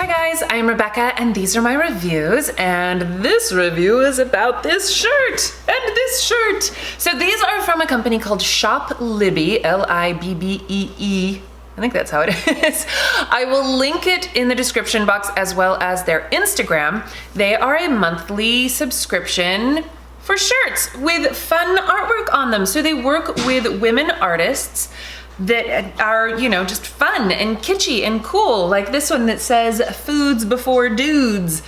Hi guys, I am Rebecca and these are my reviews, and this review is about this shirt and this shirt. So these are from a company called Shop Libbee, L-I-B-B-E-E. I think that's how it is. I will link it in the description box as well as their Instagram. They are a monthly subscription for shirts with fun artwork on them. So they work with women artists that are, you know, just fun and kitschy and cool. Like this one that says foods before dudes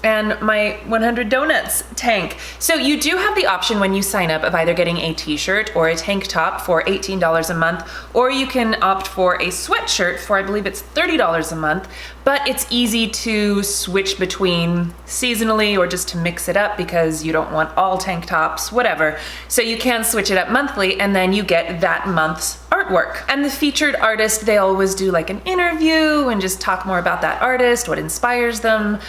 and my 100 donuts tank. So you do have the option when you sign up of either getting a t-shirt or a tank top for $18 a month, or you can opt for a sweatshirt for, I believe it's $30 a month, but it's easy to switch between seasonally or just to mix it up because you don't want all tank tops, whatever. So you can switch it up monthly and then you get that month's artwork. And the featured artist, they always do like an interview and just talk more about that artist, what inspires them,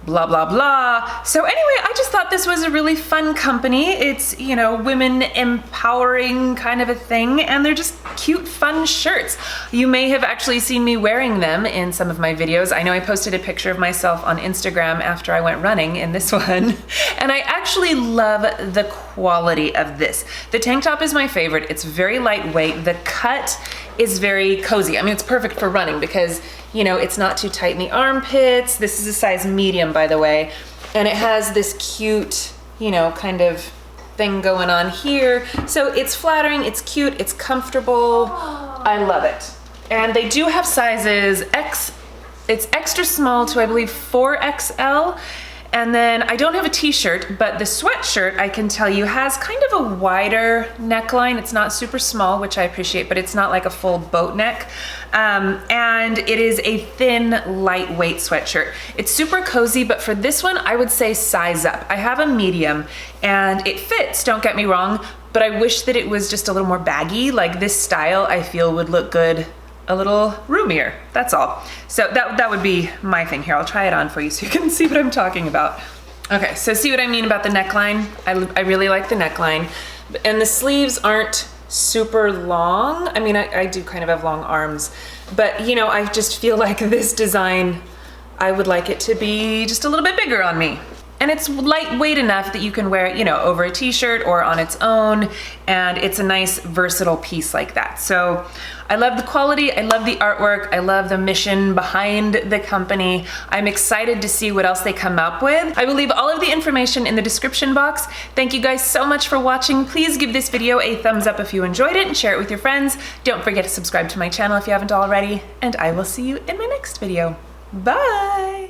blah, blah, blah. So anyway, I just thought this was a really fun company. It's, you know, women empowering kind of a thing, and they're just cute, fun shirts. You may have actually seen me wearing them in some of my videos. I know I posted a picture of myself on Instagram after I went running in this one, and I actually love the quality of this. The tank top is my favorite. It's very lightweight. The cut is very cozy. I mean, it's perfect for running because, you know, it's not too tight in the armpits. This is a size medium, by the way. And it has this cute, you know, kind of thing going on here. So it's flattering, it's cute, it's comfortable. I love it. And they do have sizes X, it's extra small to, I believe, 4XL. And then I don't have a t-shirt, but the sweatshirt, I can tell you, has kind of a wider neckline. It's not super small, which I appreciate, but it's not like a full boat neck. And it is a thin, lightweight sweatshirt. It's super cozy, but for this one, I would say size up. I have a medium and it fits, don't get me wrong, but I wish that it was just a little more baggy. Like this style, I feel would look good a little roomier, that's all. So that would be my thing here. I'll try it on for you so you can see what I'm talking about. Okay, so see what I mean about the neckline? I really like the neckline. And the sleeves aren't super long. I mean, I do kind of have long arms, but you know, I just feel like this design, I would like it to be just a little bit bigger on me. And it's lightweight enough that you can wear it, you know, over a t-shirt or on its own, and it's a nice versatile piece like that. So I love the quality, I love the artwork, I love the mission behind the company. I'm excited to see what else they come up with. I will leave all of the information in the description box. Thank you guys so much for watching. Please give this video a thumbs up if you enjoyed it and share it with your friends. Don't forget to subscribe to my channel if you haven't already, and I will see you in my next video. Bye!